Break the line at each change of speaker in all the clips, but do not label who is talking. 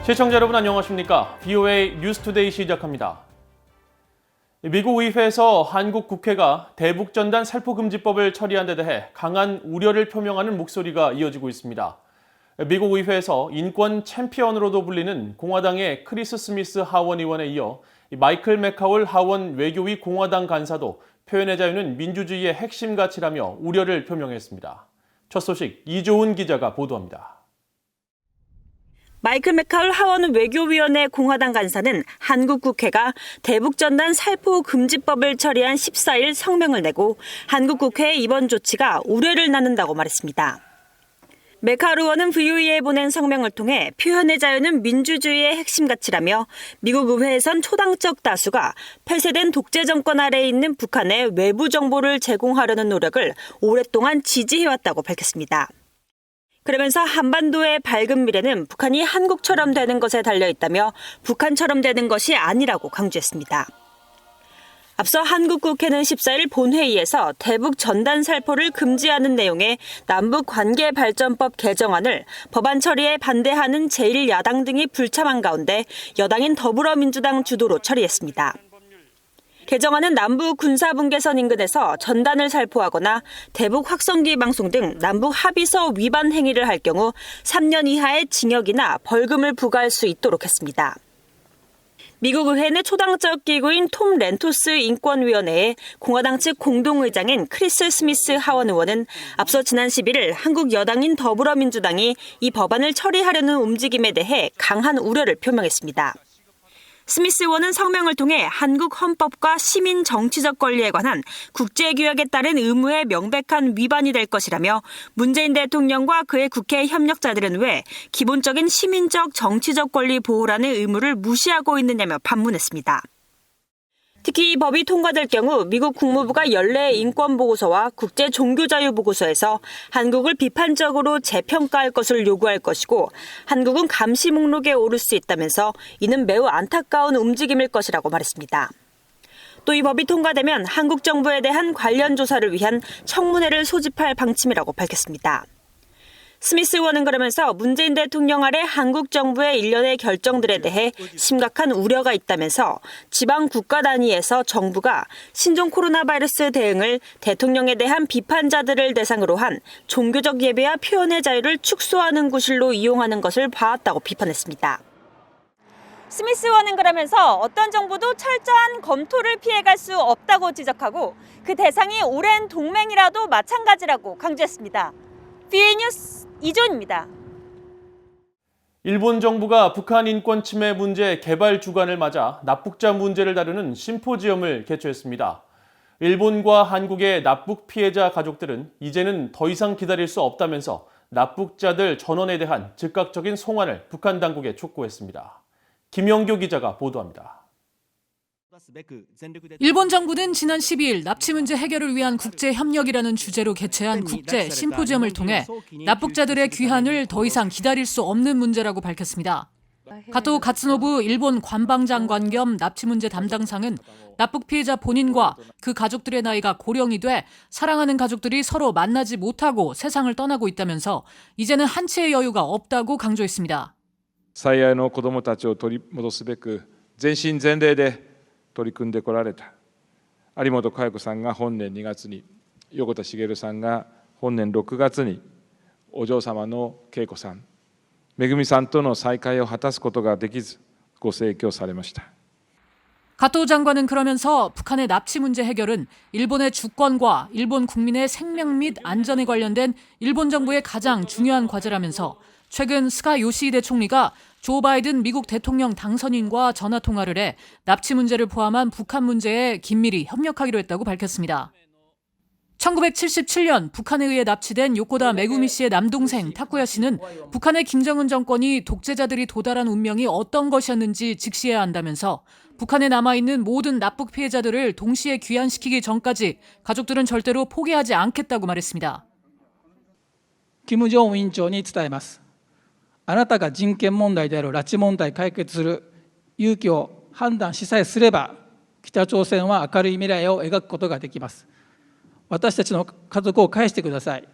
시청자 여러분 안녕하십니까? VOA 뉴스투데이 시작합니다. 미국 의회에서 한국 국회가 대북전단 살포금지법을 처리한 데 대해 강한 우려를 표명하는 목소리가 이어지고 있습니다. 미국 의회에서 인권 챔피언으로도 불리는 공화당의 크리스 스미스 하원 의원에 이어 마이클 맥카올 하원 외교위 공화당 간사도 표현의 자유는 민주주의의 핵심 가치라며 우려를 표명했습니다. 첫 소식 이조은 기자가 보도합니다.
마이클 맥카올 하원 외교위원회 공화당 간사는 한국 국회가 대북전단 살포 금지법을 처리한 14일 성명을 내고 한국 국회의 이번 조치가 우려를 낳는다고 말했습니다. 맥카올 의원은 VOA에 보낸 성명을 통해 표현의 자유는 민주주의의 핵심 가치라며 미국 의회에선 초당적 다수가 폐쇄된 독재 정권 아래에 있는 북한에 외부 정보를 제공하려는 노력을 오랫동안 지지해왔다고 밝혔습니다. 그러면서 한반도의 밝은 미래는 북한이 한국처럼 되는 것에 달려있다며 북한처럼 되는 것이 아니라고 강조했습니다. 앞서 한국 국회는 14일 본회의에서 대북 전단 살포를 금지하는 내용의 남북관계발전법 개정안을 법안 처리에 반대하는 제1야당 등이 불참한 가운데 여당인 더불어민주당 주도로 처리했습니다. 개정안은 남북 군사분계선 인근에서 전단을 살포하거나 대북 확성기 방송 등 남북 합의서 위반 행위를 할 경우 3년 이하의 징역이나 벌금을 부과할 수 있도록 했습니다. 미국 의회 내 초당적 기구인 톰 렌토스 인권위원회의 공화당 측 공동의장인 크리스 스미스 하원 의원은 앞서 지난 11일 한국 여당인 더불어민주당이 이 법안을 처리하려는 움직임에 대해 강한 우려를 표명했습니다. 스미스 의원은 성명을 통해 한국 헌법과 시민 정치적 권리에 관한 국제규약에 따른 의무의 명백한 위반이 될 것이라며 문재인 대통령과 그의 국회 협력자들은 왜 기본적인 시민적 정치적 권리 보호라는 의무를 무시하고 있느냐며 반문했습니다. 특히 이 법이 통과될 경우 미국 국무부가 연례 인권보고서와 국제종교자유보고서에서 한국을 비판적으로 재평가할 것을 요구할 것이고 한국은 감시 목록에 오를 수 있다면서 이는 매우 안타까운 움직임일 것이라고 말했습니다. 또 이 법이 통과되면 한국 정부에 대한 관련 조사를 위한 청문회를 소집할 방침이라고 밝혔습니다. 스미스 의원은 그러면서 문재인 대통령 아래 한국 정부의 일련의 결정들에 대해 심각한 우려가 있다면서 지방 국가 단위에서 정부가 신종 코로나 바이러스 대응을 대통령에 대한 비판자들을 대상으로 한 종교적 예배와 표현의 자유를 축소하는 구실로 이용하는 것을 봐왔다고 비판했습니다. 스미스 의원은 그러면서 어떤 정부도 철저한 검토를 피해갈 수 없다고 지적하고 그 대상이 오랜 동맹이라도 마찬가지라고 강조했습니다. VOA 뉴스 이조은입니다.
일본 정부가 북한 인권 침해 문제 개발 주간을 맞아 납북자 문제를 다루는 심포지엄을 개최했습니다. 일본과 한국의 납북 피해자 가족들은 이제는 더 이상 기다릴 수 없다면서 납북자들 전원에 대한 즉각적인 송환을 북한 당국에 촉구했습니다. 김영교 기자가 보도합니다.
일본 정부는 지난 12일 납치 문제 해결을 위한 국제 협력이라는 주제로 개최한 국제 심포지엄을 통해 납북자들의 귀환을 더 이상 기다릴 수 없는 문제라고 밝혔습니다. 가토 가츠노부 일본 관방장관 겸 납치 문제 담당상은 납북 피해자 본인과 그 가족들의 나이가 고령이 돼 사랑하는 가족들이 서로 만나지 못하고 세상을 떠나고 있다면서 이제는 한치의 여유가 없다고 강조했습니다.
最愛の子どもたちを取り戻すべく全身全霊で取り組んでこられた有本嘉代子さんが本年2月に横田滋さんが本年6月にお嬢様の恵子さんめぐみさんとの再会を果たすことができずご逝去されました。
가토 장관은 그러면서 북한의 납치 문제 해결은 일본의 주권과 일본 국민의 생명 및 안전에 관련된 일본 정부의 가장 중요한 과제라면서 최근 스가 요시히데 총리가 조 바이든 미국 대통령 당선인과 전화 통화를 해 납치 문제를 포함한 북한 문제에 긴밀히 협력하기로 했다고 밝혔습니다. 1977년 북한에 의해 납치된 요코다 메구미 씨의 남동생 타쿠야 씨는 북한의 김정은 정권이 독재자들이 도달한 운명이 어떤 것이었는지 직시해야 한다면서 북한에 남아있는 모든 납북 피해자들을 동시에 귀환시키기 전까지 가족들은 절대로 포기하지 않겠다고 말했습니다.
金正恩委員長に伝えます。あなたが人権問題である拉致問題解決する勇気を判断しさえすれば、北朝鮮は明るい未来を描くことができます。私たちの家族を返してください。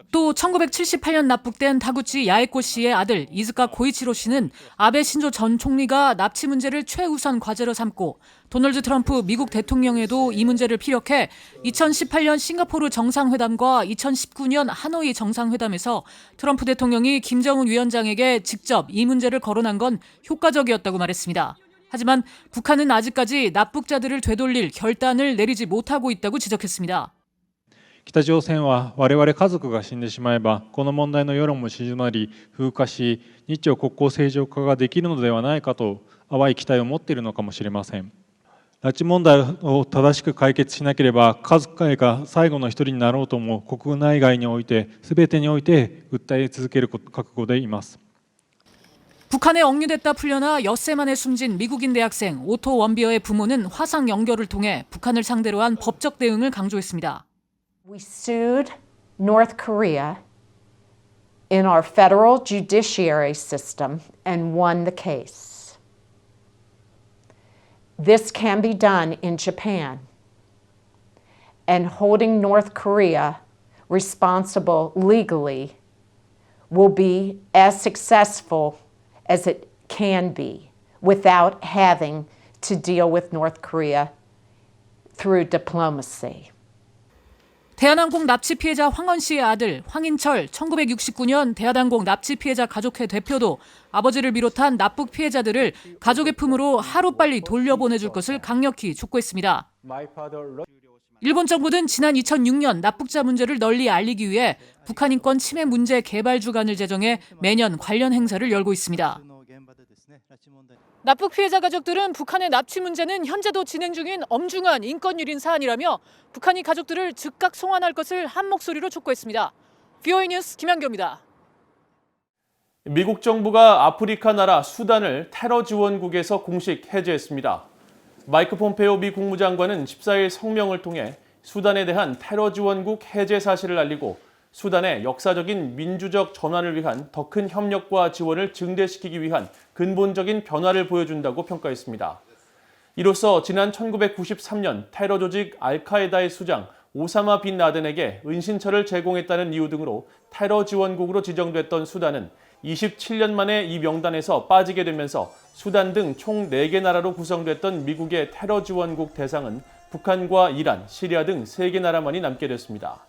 또 1978년 납북된 타구치 야에코 씨의 아들 이즈카 고이치로 씨는 아베 신조 전 총리가 납치 문제를 최우선 과제로 삼고 도널드 트럼프 미국 대통령에도 이 문제를 피력해 2018년 싱가포르 정상회담과 2019년 하노이 정상회담에서 트럼프 대통령이 김정은 위원장에게 직접 이 문제를 거론한 건 효과적이었다고 말했습니다. 하지만 북한은 아직까지 납북자들을 되돌릴 결단을 내리지 못하고 있다고 지적했습니다.
北朝鮮は我々家族が死んでしまえばこの問題の世論も静まり風化し日朝国交正常化ができるのではないかと淡い期待を持っているのかもしれません。拉致問題を正しく解決しなければ家族が最後の一人になろうとも国内外において全てにおいて訴え続ける覚悟でいます。
북한에 억류됐다 풀려나 엿새 만에 숨진 미국인 대학생 오토 원비어의 부모는 화상 연결을 통해 북한을 상대로 한 법적 대응을 강조했습니다.
We sued North Korea in our federal judiciary system and won the case. This can be done in Japan, and holding North Korea responsible legally will be as successful as it can be without having to deal with North Korea through diplomacy.
대한항공 납치 피해자 황원 씨의 아들 황인철 1969년 대한항공 납치 피해자 가족회 대표도 아버지를 비롯한 납북 피해자들을 가족의 품으로 하루빨리 돌려보내줄 것을 강력히 촉구했습니다. 일본 정부는 지난 2006년 납북자 문제를 널리 알리기 위해 북한 인권 침해 문제 개발 주간을 제정해 매년 관련 행사를 열고 있습니다. 납북 피해자 가족들은 북한의 납치 문제는 현재도 진행 중인 엄중한 인권 유린 사안이라며 북한이 가족들을 즉각 송환할 것을 한 목소리로 촉구했습니다. VOA 뉴스 김한교입니다.
미국 정부가 아프리카 나라 수단을 테러 지원국에서 공식 해제했습니다. 마이크 폼페오 미 국무장관은 14일 성명을 통해 수단에 대한 테러 지원국 해제 사실을 알리고 수단의 역사적인 민주적 전환을 위한 더 큰 협력과 지원을 증대시키기 위한 근본적인 변화를 보여준다고 평가했습니다. 이로써 지난 1993년 테러 조직 알카에다의 수장 오사마 빈 라덴에게 은신처를 제공했다는 이유 등으로 테러 지원국으로 지정됐던 수단은 27년 만에 이 명단에서 빠지게 되면서 수단 등 총 4개 나라로 구성됐던 미국의 테러 지원국 대상은 북한과 이란, 시리아 등 3개 나라만이 남게 됐습니다.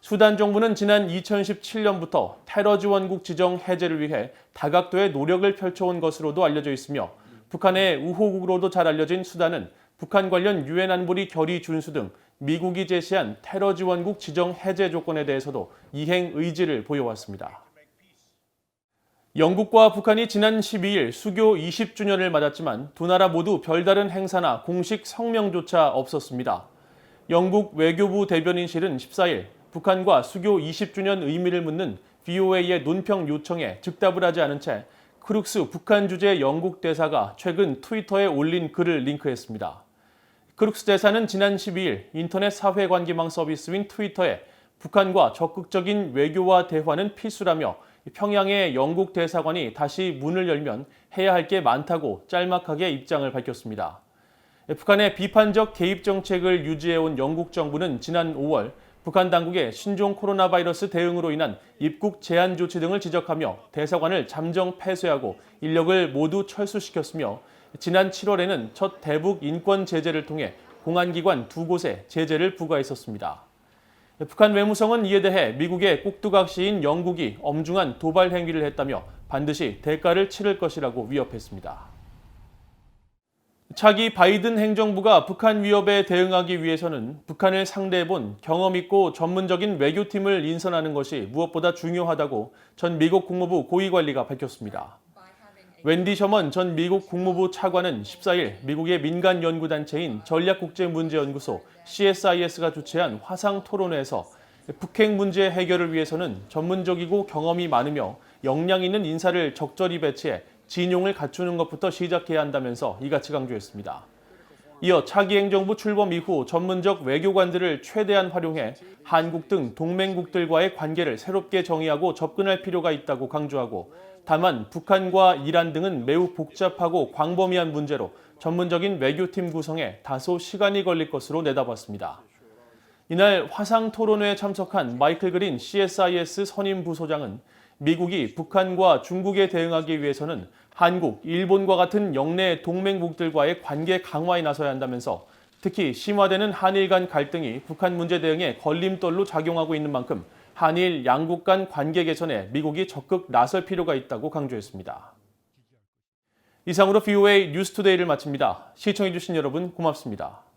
수단 정부는 지난 2017년부터 테러 지원국 지정 해제를 위해 다각도의 노력을 펼쳐온 것으로도 알려져 있으며 북한의 우호국으로도 잘 알려진 수단은 북한 관련 유엔 안보리 결의 준수 등 미국이 제시한 테러 지원국 지정 해제 조건에 대해서도 이행 의지를 보여왔습니다. 영국과 북한이 지난 12일 수교 20주년을 맞았지만 두 나라 모두 별다른 행사나 공식 성명조차 없었습니다. 영국 외교부 대변인실은 14일 북한과 수교 20주년 의미를 묻는 VOA의 논평 요청에 즉답을 하지 않은 채 크룩스 북한 주재 영국 대사가 최근 트위터에 올린 글을 링크했습니다. 크룩스 대사는 지난 12일 인터넷 사회관계망 서비스인 트위터에 북한과 적극적인 외교와 대화는 필수라며 평양의 영국 대사관이 다시 문을 열면 해야 할 게 많다고 짤막하게 입장을 밝혔습니다. 북한의 비판적 개입 정책을 유지해온 영국 정부는 지난 5월 북한 당국의 신종 코로나 바이러스 대응으로 인한 입국 제한 조치 등을 지적하며 대사관을 잠정 폐쇄하고 인력을 모두 철수시켰으며 지난 7월에는 첫 대북 인권 제재를 통해 공안기관 2곳에 제재를 부과했었습니다. 북한 외무성은 이에 대해 미국의 꼭두각시인 영국이 엄중한 도발 행위를 했다며 반드시 대가를 치를 것이라고 위협했습니다. 차기 바이든 행정부가 북한 위협에 대응하기 위해서는 북한을 상대해본 경험 있고 전문적인 외교팀을 인선하는 것이 무엇보다 중요하다고 전 미국 국무부 고위관리가 밝혔습니다. 웬디 셔먼 전 미국 국무부 차관은 14일 미국의 민간 연구단체인 전략국제문제연구소 CSIS가 주최한 화상 토론회에서 북핵 문제 해결을 위해서는 전문적이고 경험이 많으며 역량 있는 인사를 적절히 배치해 진용을 갖추는 것부터 시작해야 한다면서 이같이 강조했습니다. 이어 차기 행정부 출범 이후 전문적 외교관들을 최대한 활용해 한국 등 동맹국들과의 관계를 새롭게 정의하고 접근할 필요가 있다고 강조하고 다만 북한과 이란 등은 매우 복잡하고 광범위한 문제로 전문적인 외교팀 구성에 다소 시간이 걸릴 것으로 내다봤습니다. 이날 화상 토론회에 참석한 마이클 그린 CSIS 선임 부소장은 미국이 북한과 중국에 대응하기 위해서는 한국, 일본과 같은 영내 동맹국들과의 관계 강화에 나서야 한다면서 특히 심화되는 한일 간 갈등이 북한 문제 대응에 걸림돌로 작용하고 있는 만큼 한일 양국 간 관계 개선에 미국이 적극 나설 필요가 있다고 강조했습니다. 이상으로 VOA 뉴스투데이를 마칩니다. 시청해주신 여러분 고맙습니다.